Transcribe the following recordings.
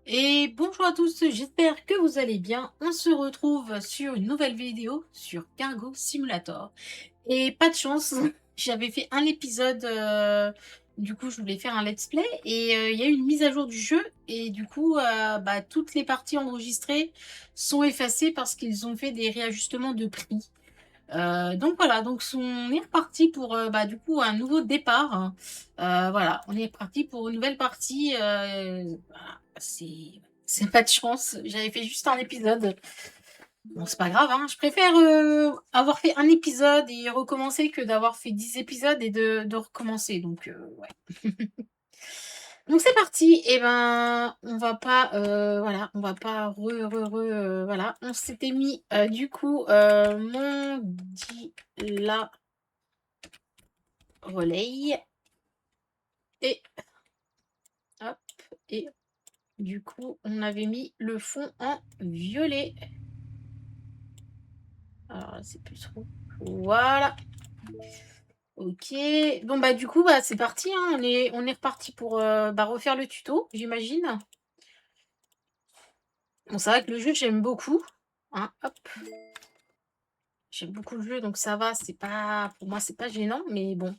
Et bonjour à tous, j'espère que vous allez bien. On se retrouve sur une nouvelle vidéo sur Cargo Simulator. Et pas de chance, j'avais fait un épisode, du coup je voulais faire un let's play et il y a eu une mise à jour du jeu et du coup toutes les parties enregistrées sont effacées parce qu'ils ont fait des réajustements de prix. Donc voilà, donc on est reparti pour, du coup un nouveau départ, hein. Voilà, on est reparti pour une nouvelle partie, voilà, c'est pas de chance. J'avais fait juste un épisode. Bon, c'est pas grave, hein, je préfère, avoir fait un épisode et recommencer que d'avoir fait 10 épisodes et de recommencer donc ouais. Donc c'est parti et ben, on va pas, voilà, on va pas voilà, on s'était mis, du coup, mon dit la relaye et hop et du coup, on avait mis le fond en violet. Alors là, c'est plus trop. Voilà, OK. Bon, bah, du coup, c'est parti, hein, on est reparti pour, refaire le tuto, j'imagine. Bon, c'est vrai que le jeu, j'aime beaucoup, hein, hop. J'aime beaucoup le jeu, donc ça va, c'est pas pour moi, c'est pas gênant, mais bon.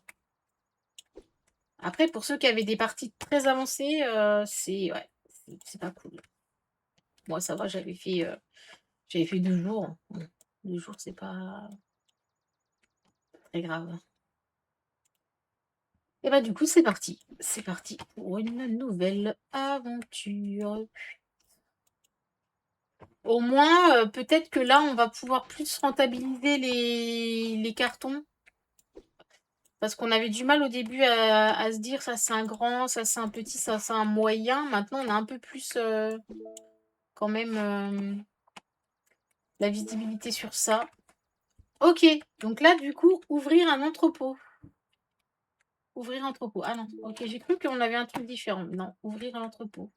Après, pour ceux qui avaient des parties très avancées, c'est ouais, c'est pas cool. Moi, ça va, j'avais fait 2 jours. Bon, 2 jours, c'est pas très grave. Et bah, du coup, c'est parti. C'est parti pour une nouvelle aventure. Au moins, peut-être que là, on va pouvoir plus rentabiliser les cartons. Parce qu'on avait du mal au début à se dire: «Ça, c'est un grand, ça, c'est un petit, ça, c'est un moyen». Maintenant, on a un peu plus, quand même, la visibilité sur ça. OK, donc là, du coup, ouvrir un entrepôt. Ouvrir entrepôt. Ah non, OK, j'ai cru qu'on avait un truc différent. Non, ouvrir un entrepôt.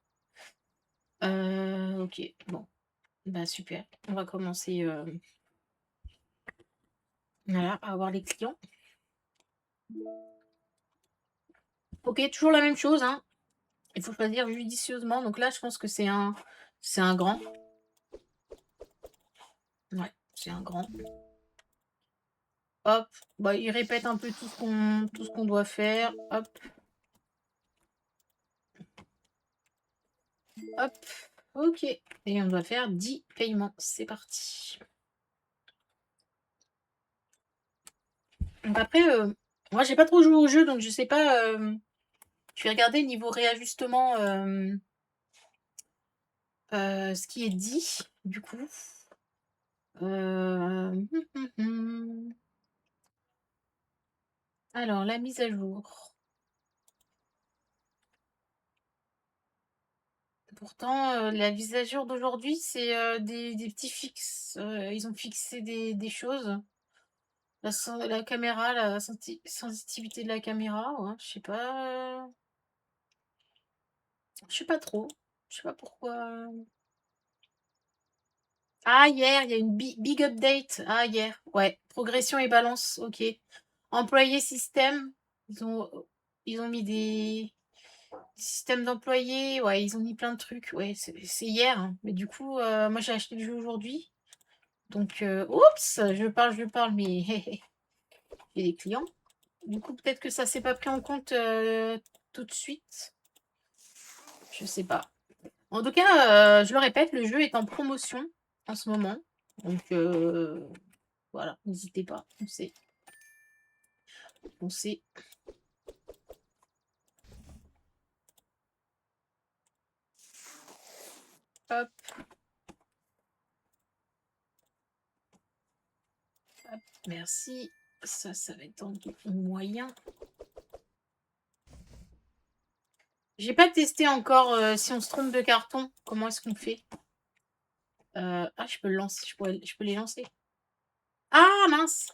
OK, bon, bah, super. On va commencer, voilà, à avoir les clients. OK, toujours la même chose, hein. Il faut choisir judicieusement. Donc là, je pense que c'est un grand. Ouais, c'est un grand. Hop, bah, il répète un peu tout ce qu'on doit faire. Hop, hop, OK et on doit faire 10 paiements. C'est parti. Donc après, moi j'ai pas trop joué au jeu donc je sais pas, je vais regarder niveau réajustement, ce qui est dit, du coup. Alors la mise à jour. Pourtant, la mise à jour d'aujourd'hui, c'est, des petits fixes, ils ont fixé des choses. La caméra, la sensitivité de la caméra, ouais, je sais pas trop. Je sais pas pourquoi, Ah hier, il y a une big update. Ah hier, ouais. Progression et balance, OK. Employé système, ils ont mis des systèmes d'employés, ouais, ils ont mis plein de trucs. Ouais, c'est hier, hein. Mais du coup, moi j'ai acheté le jeu aujourd'hui. Donc, oups, je parle, mais j'ai des clients. Du coup, peut-être que ça s'est pas pris en compte, tout de suite. Je sais pas. En tout cas, je le répète, le jeu est en promotion en ce moment. Donc, voilà, n'hésitez pas, foncez. Hop, hop, merci. Ça va être en moyen. J'ai pas testé encore, si on se trompe de carton, comment est-ce qu'on fait? Je peux le lancer, je peux les lancer? Ah mince!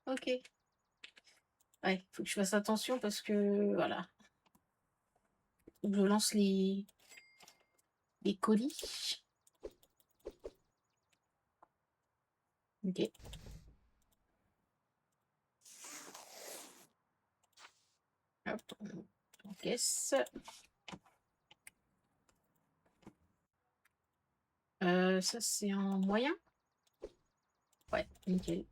OK. Ouais, faut que je fasse attention parce que voilà, faut que je lance les colis. OK. Hop, on encaisse. Ça, c'est un moyen? Ouais, nickel.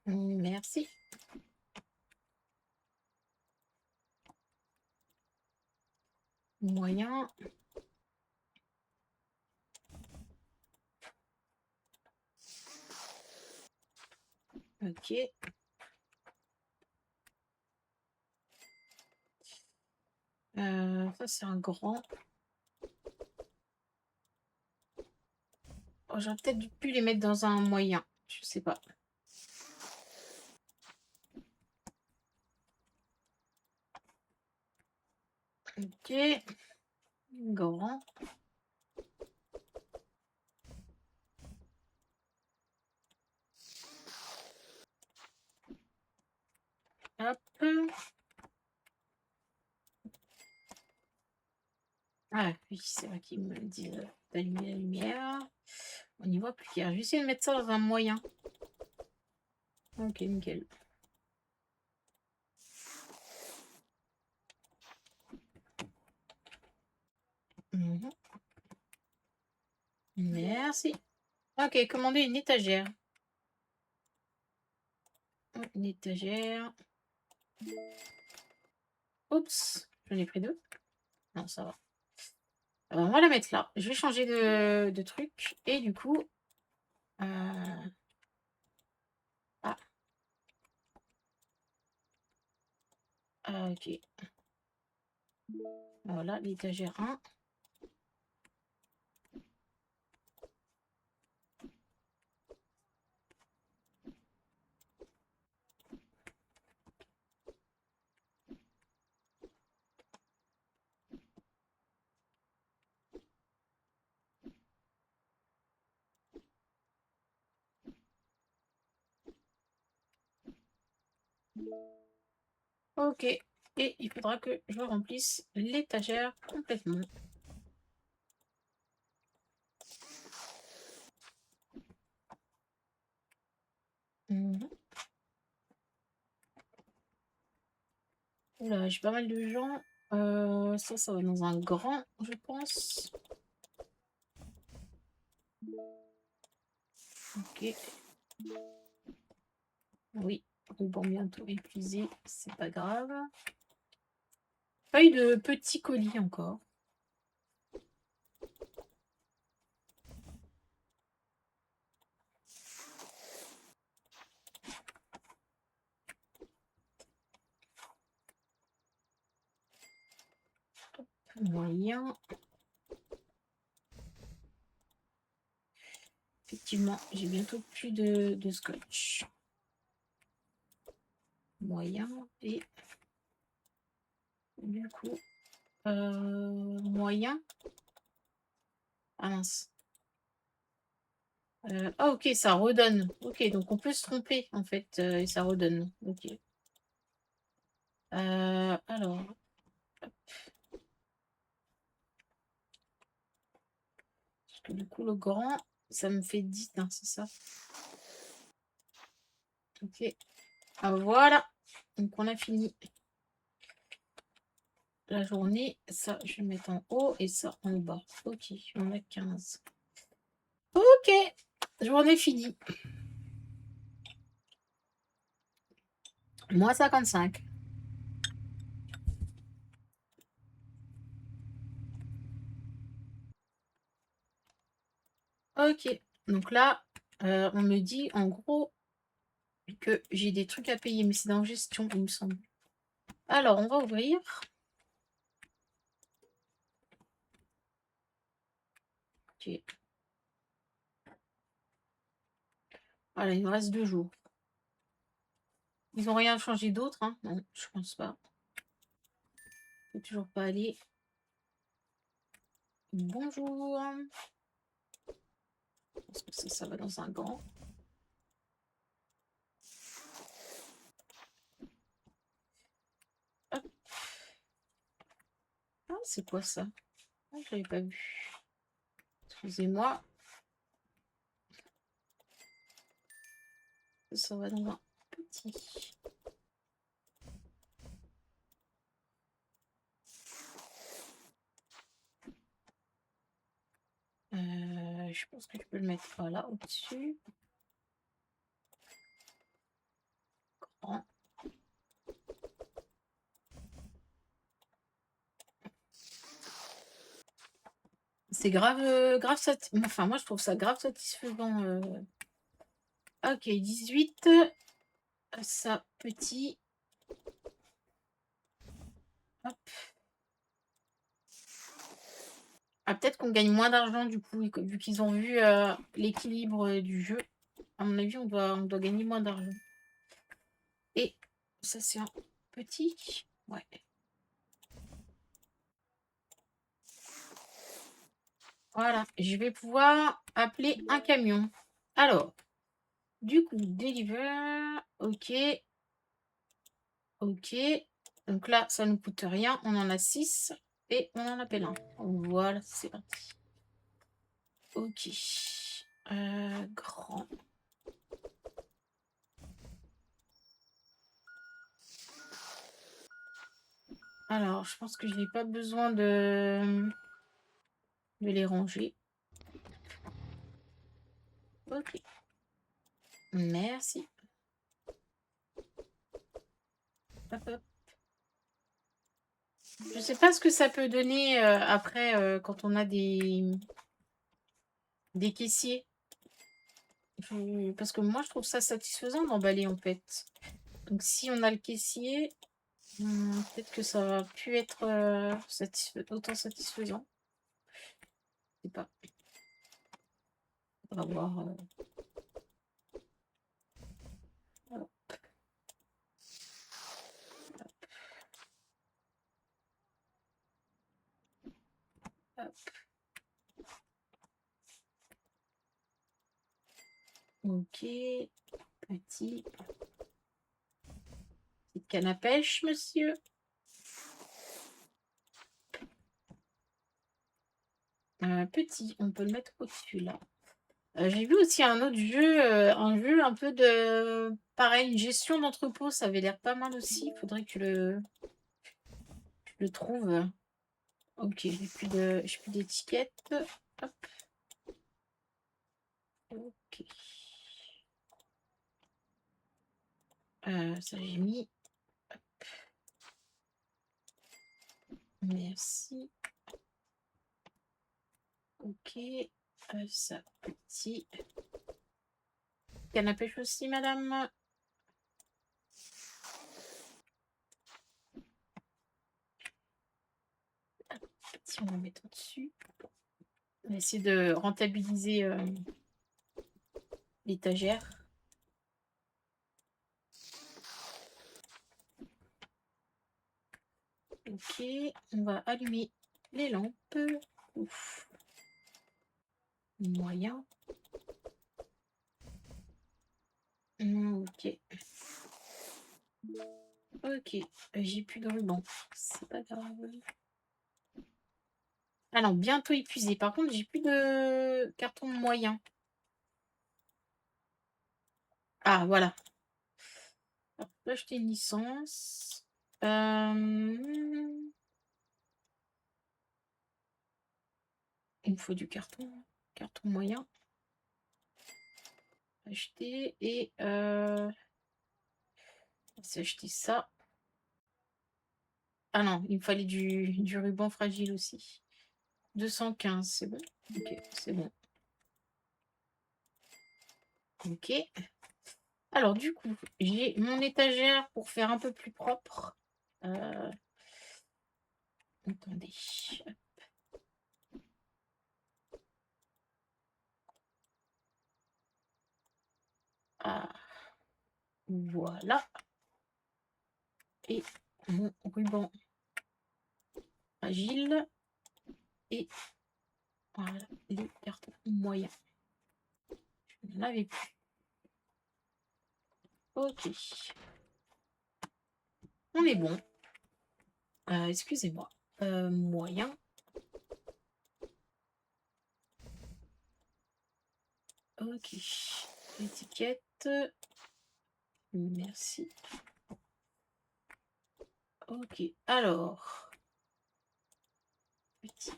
Merci. Moyen. OK. Ça, c'est un grand. Oh, j'aurais peut-être pu les mettre dans un moyen. Je sais pas. OK. Grand. Hop. Ah oui, c'est vrai qu'ils me disent d'allumer la lumière. On n'y voit plus clair. Je vais essayer de mettre ça dans un moyen. OK, nickel. Mhm. Merci. OK, commander une étagère. Une étagère. Oups, j'en ai pris deux. Non, ça va. On va la mettre là. Je vais changer de truc. Et du coup... Ah, ok. Voilà, l'étagère 1. Ok. Et il faudra que je remplisse l'étagère complètement. Mhm. Oula, j'ai pas mal de gens. Ça va dans un grand, je pense. Ok. Oui, ruban bientôt épuisé, c'est pas grave. Pas eu de petits colis encore. Moyen. Effectivement, j'ai bientôt plus de scotch. Moyen et du coup moyen. Ah mince. Ah ok, ça redonne. Ok, donc on peut se tromper en fait et ça redonne. Ok. Alors, parce que du coup le grand, ça me fait 10, hein, c'est ça? Ok. Ah, voilà. Donc on a fini la journée. Ça, je vais le mettre en haut et ça en bas. Ok, on a 15. Ok, journée finie. Moins 55. Ok, donc là, on me dit en gros que j'ai des trucs à payer, mais c'est dans gestion, il me semble. Alors, on va ouvrir. Ok. Voilà, il me reste 2 jours. Ils n'ont rien changé d'autre, hein? Non, je pense pas. Je peux toujours pas aller. Bonjour. Parce que ça va dans un gant. Hop. Ah, c'est quoi ça? Ah, je l'avais pas vu. Excusez-moi. Ça va dans un petit. je pense que je peux le mettre voilà au-dessus. Grand. C'est grave, enfin moi je trouve ça grave satisfaisant. Ok, 18. Ça, petit. Hop. Ah, peut-être qu'on gagne moins d'argent du coup, vu qu'ils ont vu l'équilibre du jeu. À mon avis, on doit gagner moins d'argent. Et ça, c'est un petit. Ouais. Voilà, je vais pouvoir appeler un camion. Alors, du coup, deliver. Ok. Ok. Donc là, ça ne nous coûte rien. On en a 6 et on en appelle un. Voilà, c'est parti. Ok. Grand. Alors, je pense que je n'ai pas besoin de les ranger. Ok. Merci. Hop, hop. Je sais pas ce que ça peut donner après quand on a des caissiers. Parce que moi, je trouve ça satisfaisant d'emballer en fait. Donc si on a le caissier, peut-être que ça va plus être autant satisfaisant. Je sais pas. On va voir. Hop. Hop. Ok. Petit. Petite canne à pêche, monsieur. Petit, on peut le mettre au-dessus là. J'ai vu aussi un autre jeu, un jeu un peu de pareil, une gestion d'entrepôt, ça avait l'air pas mal aussi. Il faudrait que je le trouve. Ok, j'ai plus d'étiquette. Hop. Ok. Ça j'ai mis. Hop. Merci. Ok. Ça, petit. Canne à pêche aussi, madame. Petit, on va mettre au-dessus. On va essayer de rentabiliser l'étagère. Ok, on va allumer les lampes. Ouf. Moyen. Ok. Ok, j'ai plus de ruban. C'est pas grave. Ah non, bientôt épuisé. Par contre, j'ai plus de carton moyen. Ah, voilà. Alors, je peux acheter une licence. Il me faut du carton. Carton moyen. Acheter et c'est acheter ça. Ah non, il me fallait du ruban fragile aussi. 215, c'est bon. Ok, c'est bon. Ok. Alors du coup, j'ai mon étagère pour faire un peu plus propre. Attendez. Ah, voilà. Et mon ruban agile. Et voilà, les cartons moyens. Je n'en avais plus. Ok. On est bon. Excusez-moi. Moyen. Ok. Étiquette. Merci. Ok. Alors. Petit.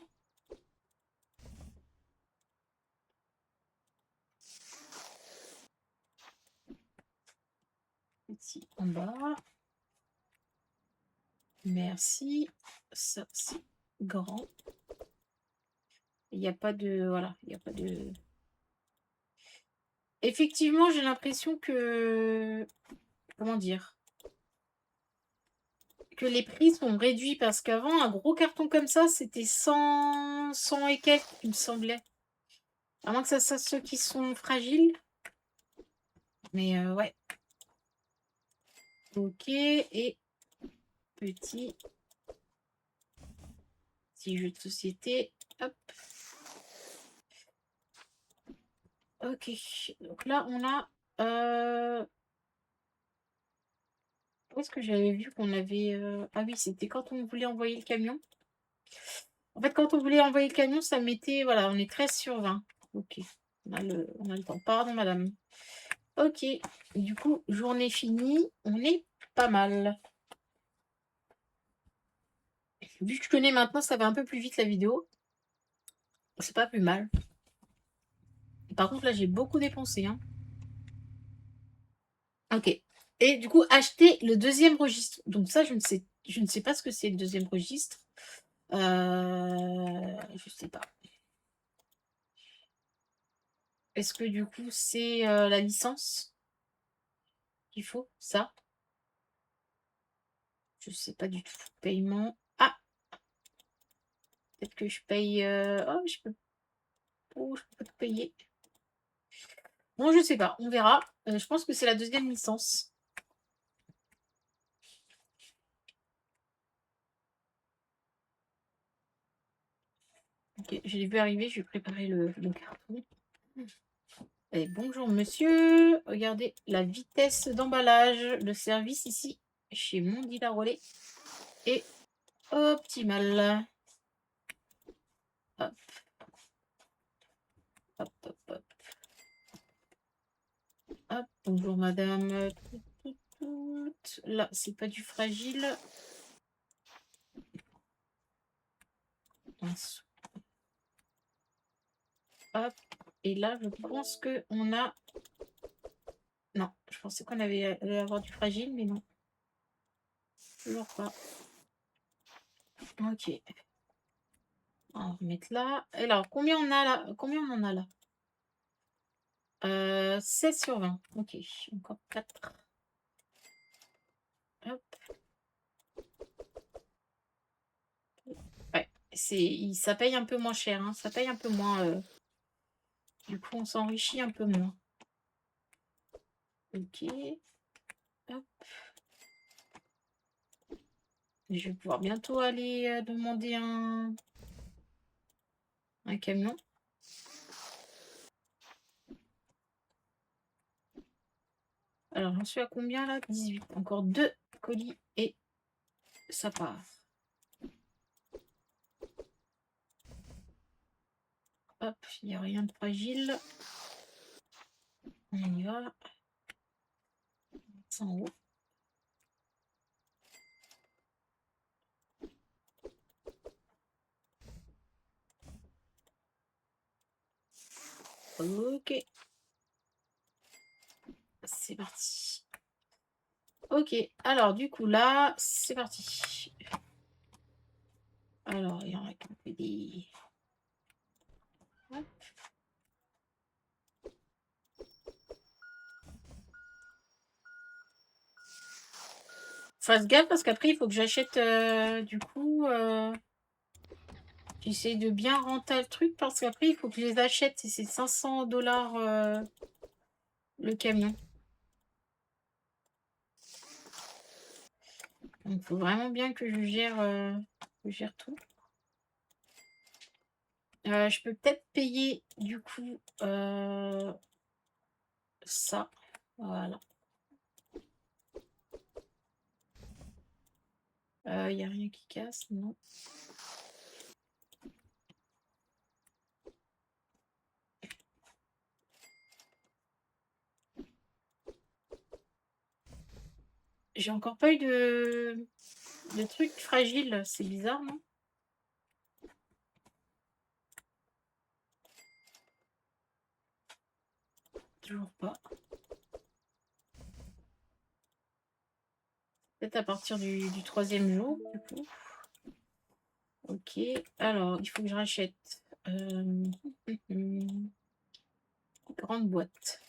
ici en bas. Merci. Ça, c'est grand. Il n'y a pas de... Voilà, il n'y a pas de... Effectivement, j'ai l'impression que... Comment dire? Que les prix sont réduits parce qu'avant, un gros carton comme ça, c'était 100 et quelques, il me semblait. À moins que ça soit ceux qui sont fragiles. Mais ouais. Ok, et petit jeu de société. Hop. Ok, donc là, on a... Où est-ce que j'avais vu qu'on avait... Ah oui, c'était quand on voulait envoyer le camion. En fait, quand on voulait envoyer le camion, ça mettait... Voilà, on est 13/20. Ok, on a le temps. Pardon, madame. Ok, du coup, journée finie. On est pas mal. Vu que je connais maintenant, ça va un peu plus vite la vidéo. C'est pas plus mal. Par contre, là, j'ai beaucoup dépensé. Hein. Ok. Et du coup, acheter le deuxième registre. Donc ça, je ne sais pas ce que c'est le deuxième registre. Je sais pas. Est-ce que du coup, c'est la licence qu'il faut? Ça? Je sais pas du tout. Paiement. Ah! Peut-être que je paye... Oh, je peux... Oh, je peux pas tout payer. Bon, je sais pas. On verra. Je pense que c'est la deuxième licence. Ok, je l'ai vu arriver. Je vais préparer le carton. Et bonjour monsieur. Regardez la vitesse d'emballage. Le service ici, chez Mondi la Relais, est optimal. Hop. Hop, hop, hop. Hop, bonjour madame. Là, c'est pas du fragile. Mince. Hop. Et là, je pense que on a... Non, je pensais qu'on allait avoir du fragile, mais non. Toujours pas. Ok. On va remettre là. Et alors, combien on a là? Combien on en a là? 16/20. Ok. Encore 4. Hop. Ouais. Ça paye un peu moins cher. Hein. Ça paye un peu moins. Du coup, on s'enrichit un peu moins. Ok. Hop. Je vais pouvoir bientôt aller demander un camion. Alors, j'en suis à combien là? 18. Encore 2 colis et ça part. Hop, il n'y a rien de fragile. On y va. C'est en haut. Ok. C'est parti. Ok, alors du coup là, c'est parti. Alors, il y en a qui ont fait des... Hop. Fasse gaffe parce qu'après, il faut que j'achète du coup... J'essaie de bien rentrer le truc parce qu'après, il faut que je les achète et c'est 500$ le camion. Donc, il faut vraiment bien que je gère tout. Je peux peut-être payer du coup ça. Voilà. Il n'y a rien qui casse, non. J'ai encore pas eu de trucs fragiles. C'est bizarre, non? Toujours pas. Peut-être à partir du troisième jour, du coup. Ok, alors, il faut que je rachète grande boîte.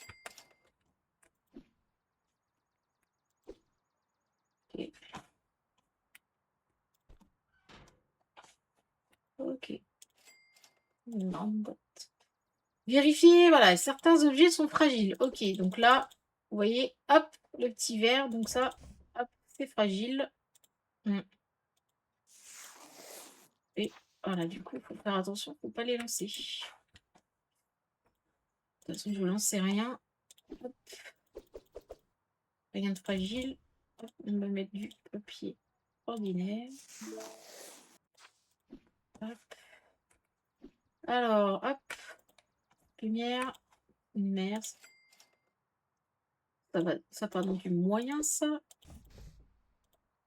Ok. Ok. Une grande boîte. Vérifier, voilà, certains objets sont fragiles. Ok, donc là, vous voyez, hop, le petit verre. Donc ça, hop, c'est fragile. Et voilà, du coup, il faut faire attention, il ne faut pas les lancer. De toute façon, je ne lançais rien. Hop. Rien de fragile. Hop, on va mettre du papier ordinaire. Hop. Alors, hop. Lumière. Merde. Ça part donc du moyen, ça.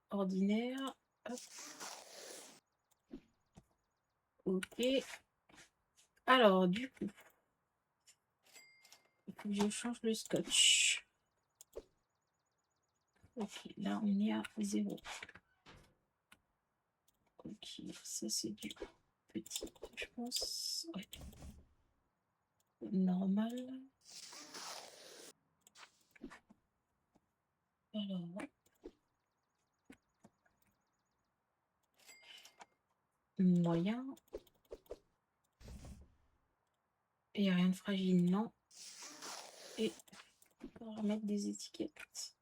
Ordinaire. Hop. Ok. Alors, du coup, il faut que je change le scotch. Ok, là, on est à 0. Ok, ça, c'est du petit, je pense. Ouais. Normal. Alors, moyen. Et rien de fragile, non. Et on va remettre des étiquettes.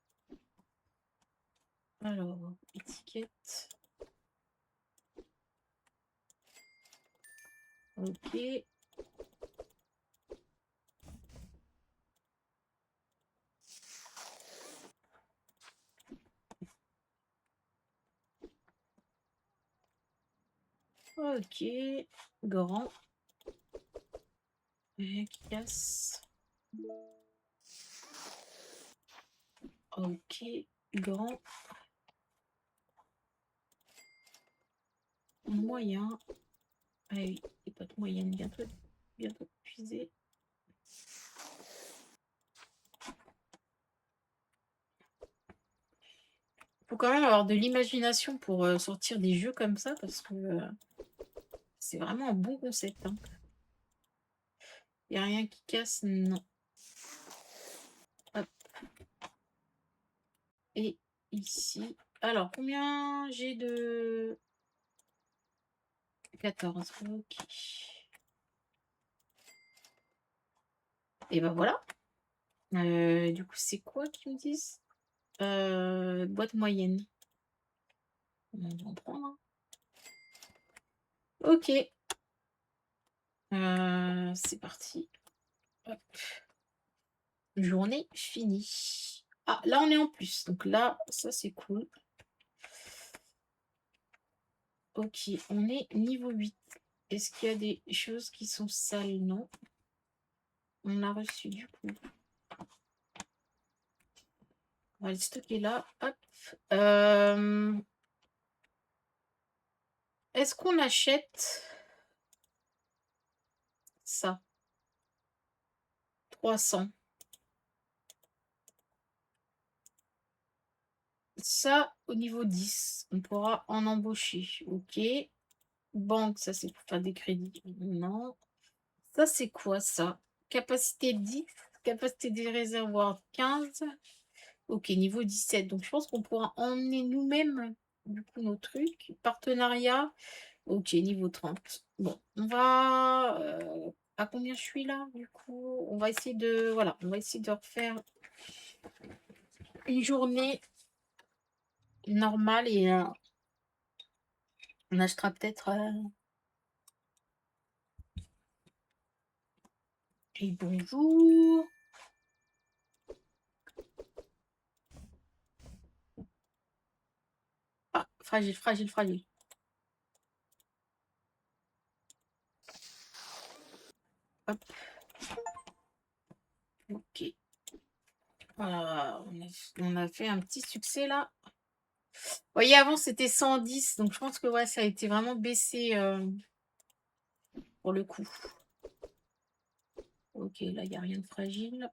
Alors, étiquette. Ok. Ok. Grand. Casse. Ok. Grand. Moyen. Ah oui, les potes moyennes, bientôt épuisées. Faut quand même avoir de l'imagination pour sortir des jeux comme ça, parce que c'est vraiment un bon concept. Hein. Il n'y a rien qui casse, non. Hop. Et ici. Alors, combien j'ai de... 14. Ok. Et ben voilà. Du coup, c'est quoi qu'ils me disent boîte moyenne. On va en prendre. Hein. Ok. C'est parti. Hop. Journée finie. Ah, là, on est en plus. Donc là, ça, c'est cool. Ok, on est niveau 8. Est-ce qu'il y a des choses qui sont sales? Non. On a reçu du coup. On va le stocker là. Hop. Est-ce qu'on achète ça? 300. Ça, au niveau 10, on pourra en embaucher. Ok. Banque, ça c'est pour faire des crédits. Non. Ça, c'est quoi ça? Capacité 10, capacité des réservoirs 15. Ok, niveau 17. Donc, je pense qu'on pourra emmener nous-mêmes, du coup, nos trucs. Partenariat. Ok, niveau 30. Bon, on va... à combien je suis là, du coup? On va essayer de... Voilà, on va essayer de refaire une journée normale et on achètera peut-être... Et bonjour. Ah, fragile, fragile, fragile. Hop. Ok. Voilà, on a fait un petit succès là. Vous voyez, avant c'était 110, donc je pense que ouais, ça a été vraiment baissé pour le coup. Ok, là il n'y a rien de fragile.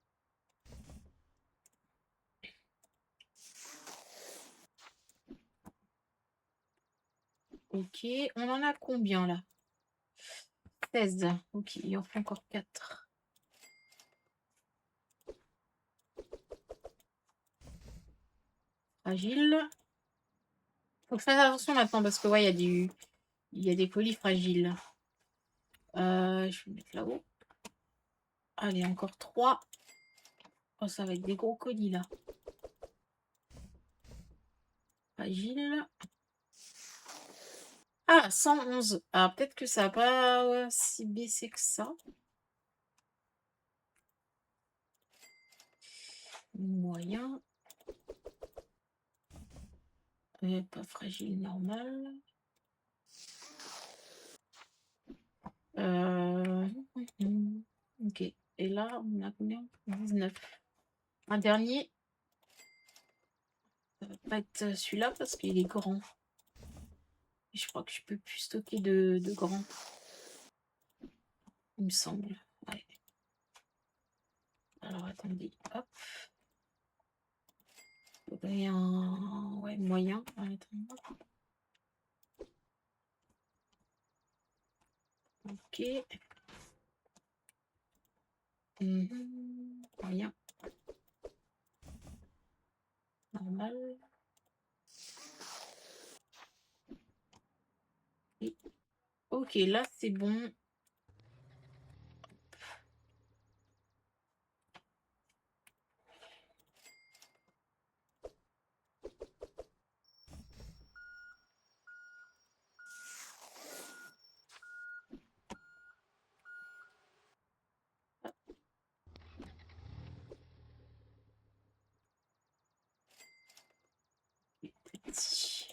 Ok, on en a combien là? 16. Ok, il en faut encore 4. Fragile. Faut que je fasse attention maintenant parce que ouais, il y a des colis fragiles. Je vais mettre là-haut. Allez, encore 3. Oh, ça va être des gros colis là. Fragile. Ah, 111. Ah, peut-être que ça va pas si baissé que ça. Moyen. Pas fragile, normal. Ok. Et là, on a combien? 19. Un dernier. Ça va pas être celui-là parce qu'il est grand. Et je crois que je peux plus stocker de grands. Il me semble. Ouais. Alors attendez. Hop. Faudrait un ouais, moyen. Ok. Moyen. Normal. Et... Ok, là c'est bon. Petit.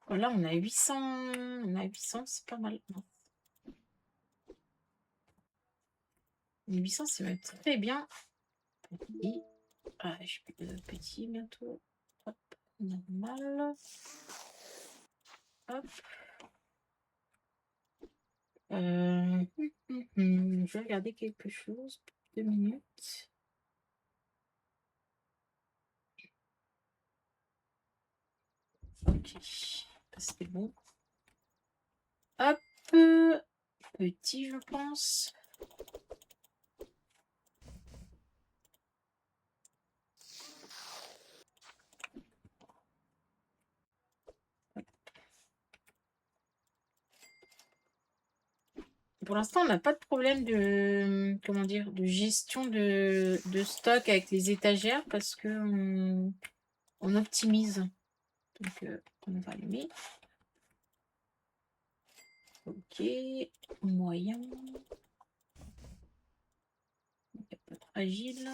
Là, on a 800. On a 800, c'est pas mal. Non. 800, c'est même très bien. Et j'ai plus de petits bientôt. Hop, normal. Hop. Je vais regarder quelque chose. 2 minutes. Ok, c'est bon. Hop, petit, je pense. Pour l'instant, on n'a pas de problème de, comment dire, de gestion de stock avec les étagères parce que on optimise. Donc, on va allumer. Ok, moyen. Il n'y a pas de fragile.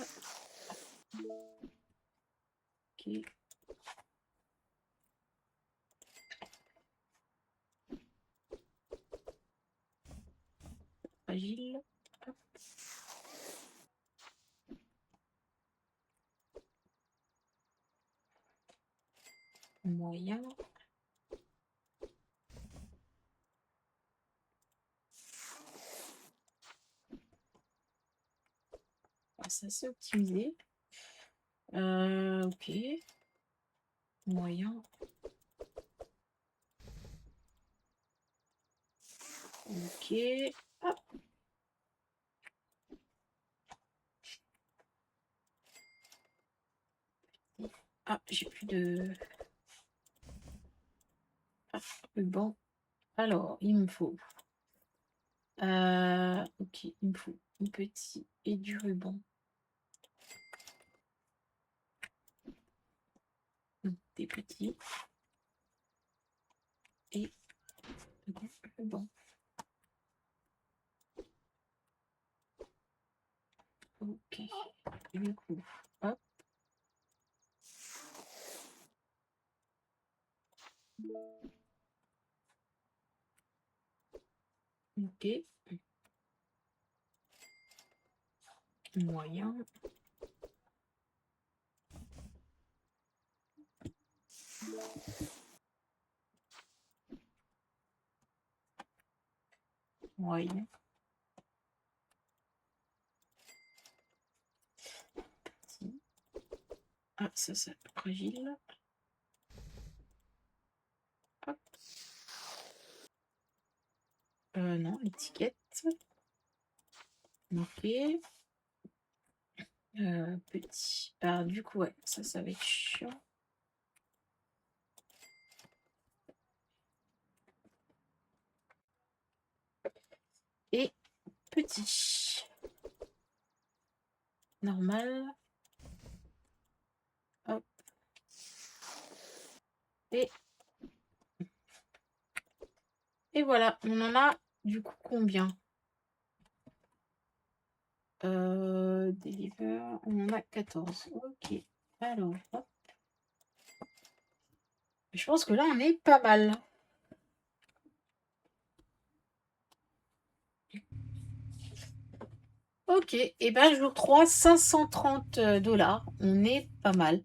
Ok. Fragile. Hop. Moyen. Ah, ça c'est optimisé. Ok. Moyen. Ok. Hop. Ah, j'ai plus de... Ah, bon. Alors, il me faut... ok, il me faut un petit et du ruban. Des petits. Et du ruban. Ok. Du coup, hop. Ok. Moyen. Moyen. Petit. Ah, ça, c'est fragile. Hop. Non, l'étiquette. Ok. Petit. Ah, du coup, ouais, ça va être chiant. Et petit. Normal. Hop. Et voilà, on en a du coup combien? Deliver, on en a 14. Ok. Alors, hop. Je pense que là, on est pas mal. Ok, et ben jour 3, 530 $. On est pas mal.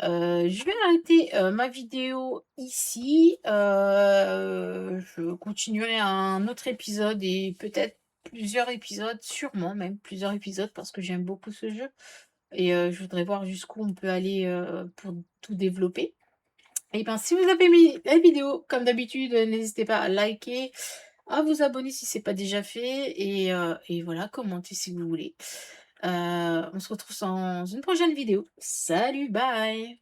Je vais arrêter ma vidéo ici. Je continuerai un autre épisode et peut-être plusieurs épisodes, sûrement même plusieurs épisodes parce que j'aime beaucoup ce jeu. Et je voudrais voir jusqu'où on peut aller pour tout développer. Et ben si vous avez aimé la vidéo, comme d'habitude, n'hésitez pas à liker, à vous abonner si c'est pas déjà fait et voilà, commenter si vous voulez. On se retrouve dans une prochaine vidéo. Salut, bye!